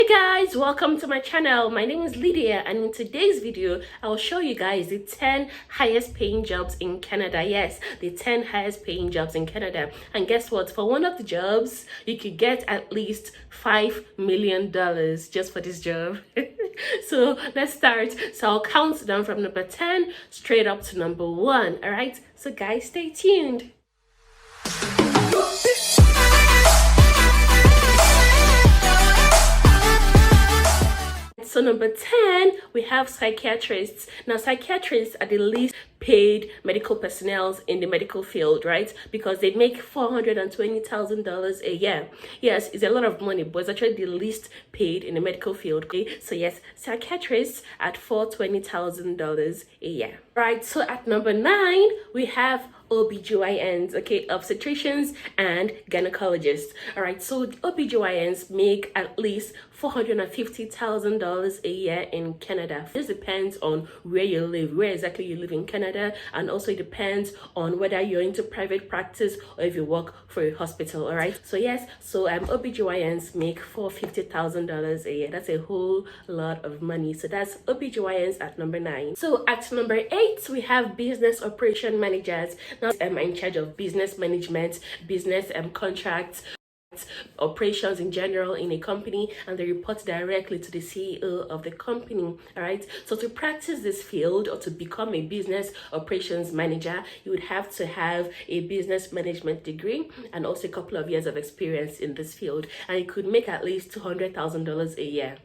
Hey guys, welcome to my channel. My name is Lydia, and in today's video I will show you guys the 10 highest paying jobs in Canada. Yes, the 10 highest paying jobs in Canada. And guess what? For one of the jobs you could get at least $5 million just for this job. So let's start. So I'll count down from number 10 straight up to number 1. All right, so guys, stay tuned. So number 10, we have psychiatrists. Now, psychiatrists are the least paid medical personnel in the medical field, right? Because they make $420,000 a year. Yes, it's a lot of money, but it's actually the least paid in the medical field. Okay? So yes, psychiatrists at $420,000 a year. Right, so at number 9, we have OBGYNs, okay, obstetricians and gynecologists. All right, so OBGYNs make at least $450,000 a year in Canada. This depends on where you live, where exactly you live in Canada, and also it depends on whether you're into private practice or if you work for a hospital. All right, so yes, so OBGYNs make $450,000 a year. That's a whole lot of money. So that's OBGYNs at number 9. So at number 8, we have business operation managers. Now I'm in charge of business management, business contracts, operations in general in a company, and they report directly to the CEO of the company. All right, so to practice this field or to become a business operations manager, you would have to have a business management degree and also a couple of years of experience in this field, and you could make at least $200,000 a year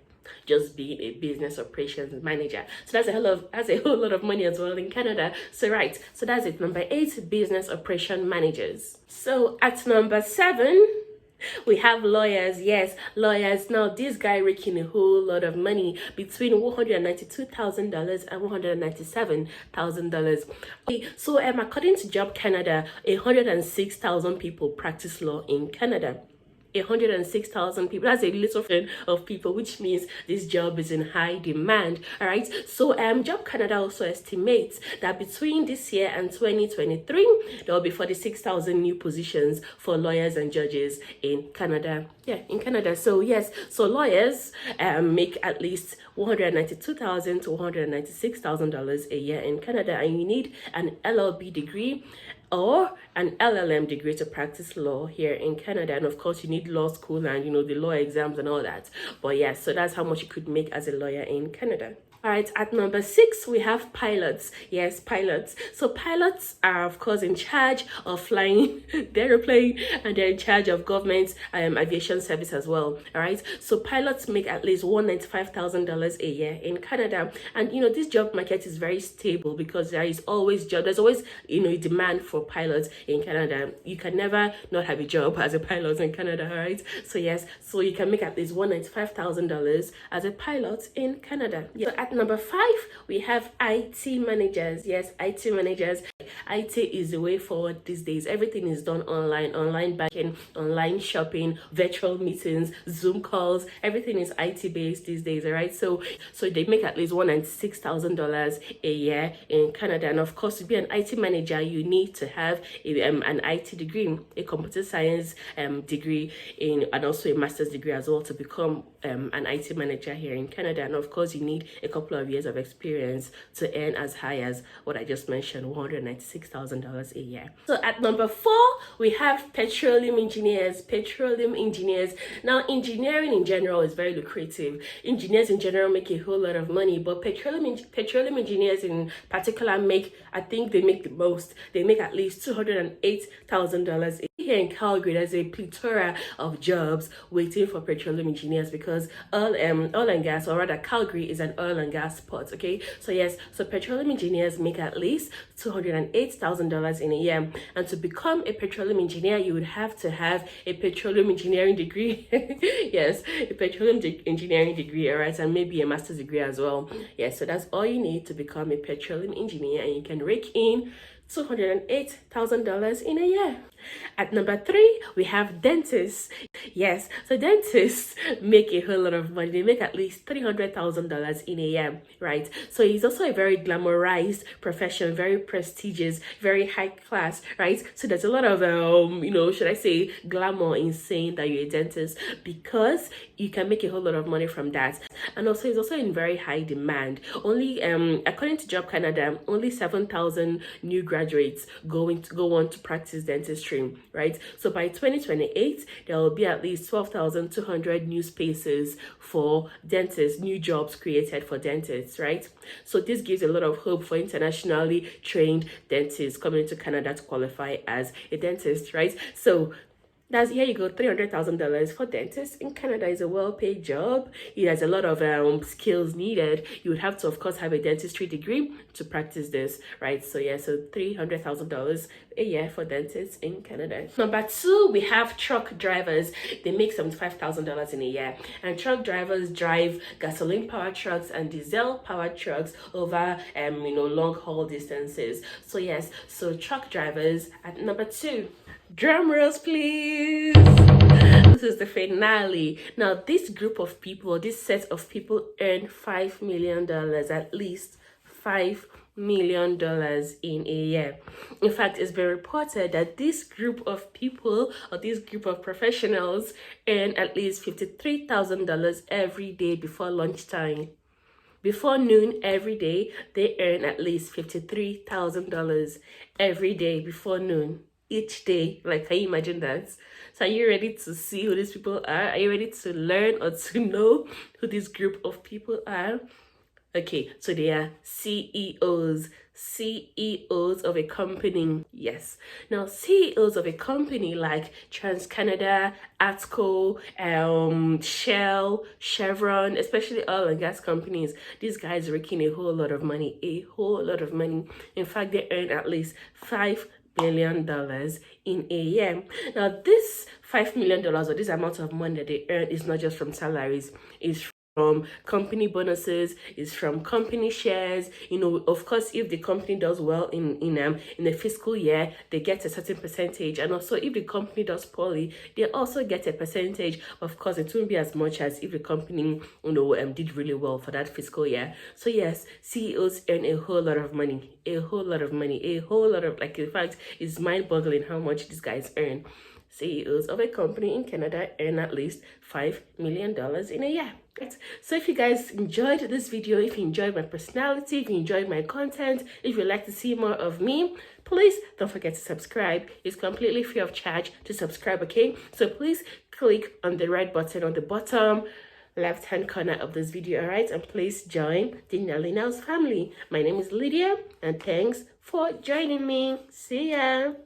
just being a business operations manager. So that's a whole lot of money as well in Canada. So right, so that's it. Number 8, business operation managers. So at number 7, we have lawyers. Yes, lawyers. Now this guy making a whole lot of money, between $192,000 and $197,000. So according to Job Canada, 106,000 people practice law in Canada. 106,000 people. That's a little bit of people, which means this job is in high demand. All right, so Job Canada also estimates that between this year and 2023 there will be 46,000 new positions for lawyers and judges in Canada. Yeah, in Canada. So yes, so lawyers make at least $192,000 to $196,000 a year in Canada, and you need an LLB degree or an LLM degree to practice law here in Canada. And of course you need law school and the law exams and all that. But yeah, so that's how much you could make as a lawyer in Canada. All right, at number 6, we have pilots. Yes, pilots. So pilots are, of course, in charge of flying the airplane, and they're in charge of government aviation service as well. All right, so pilots make at least $195,000 a year in Canada. And this job market is very stable because there's always a demand for pilots in Canada. You can never not have a job as a pilot in Canada. All right, so yes, so you can make at least $195,000 as a pilot in Canada. Yeah. So at number 5, we have IT managers. Yes, IT managers. IT is the way forward these days. Everything is done online banking, online shopping, virtual meetings, Zoom calls. Everything is IT based these days. All right, so they make at least $196,000 a year in Canada. And of course, to be an IT manager, you need to have an IT degree, a computer science degree, and also a master's degree as well to become an IT manager here in Canada. And of course, you need a couple of years of experience to earn as high as what I just mentioned, $196,000 a year. So at number 4, we have petroleum engineers. Petroleum engineers. Now, engineering in general is very lucrative. Engineers in general make a whole lot of money, but petroleum engineers in particular I think they make the most. They make at least $208,000 a here in Calgary. There's a plethora of jobs waiting for petroleum engineers because oil and gas, or rather Calgary is an oil and gas port. Okay, so yes, so petroleum engineers make at least $208,000 in a year, and to become a petroleum engineer you would have to have a petroleum engineering degree. Yes, a petroleum engineering degree, all right, and maybe a master's degree as well. Yes, so that's all you need to become a petroleum engineer, and you can rake in $208,000 in a year. At number 3, we have dentists. Yes, so dentists make a whole lot of money. They make at least $300,000 in a year, right? So it's also a very glamorized profession, very prestigious, very high class, right? So there's a lot of should I say, glamour in saying that you're a dentist, because you can make a whole lot of money from that. And also it's also in very high demand. Only according to Job Canada, only 7,000 new graduates go on to practice dentistry, right? So by 2028, there will be at least 12,200 new spaces for dentists, new jobs created for dentists, right? So this gives a lot of hope for internationally trained dentists coming to Canada to qualify as a dentist, right? So here you go, $300,000 for dentists in Canada is a well-paid job. It has a lot of skills needed. You would have to, of course, have a dentistry degree to practice this, right? So yeah, so $300,000 a year for dentists in Canada. Number 2, we have truck drivers. They make $75,000 in a year, and truck drivers drive gasoline-powered trucks and diesel-powered trucks over long haul distances. So yes, so truck drivers at number 2. Drum rolls, please. This is the finale. Now, this group of people, this set of people earn $5 million, at least $5 million in a year. In fact, it's been reported that this group of people, or this group of professionals, earn at least $53,000 every day before lunchtime. Before noon every day, they earn at least $53,000 every day before noon. Each day. Like, can you imagine that? So are you ready to see who these people are? Are you ready to learn or to know who this group of people are? Okay, so they are CEOs of a company. Yes. Now, CEOs of a company like TransCanada, Atco, Shell, Chevron, especially oil and gas companies, these guys are making a whole lot of money. In fact, they earn at least $5 million in a year. Now, this $5 million, or this amount of money that they earn, is not just from salaries, it's from company bonuses, is from company shares. Of course, if the company does well in a fiscal year, they get a certain percentage, and also if the company does poorly, they also get a percentage. Of course, it won't be as much as if the company did really well for that fiscal year. So yes, CEOs earn a whole lot of money, like, in fact, it's mind-boggling how much these guys earn. CEOs of a company in Canada earn at least $5 million in a year. So if you guys enjoyed this video, if you enjoyed my personality, if you enjoyed my content, if you'd like to see more of me, please don't forget to subscribe. It's completely free of charge to subscribe, okay? So please click on the red button on the bottom left hand corner of this video, all right? And please join the Nelly Nels family. My name is Lydia, and thanks for joining me. See ya.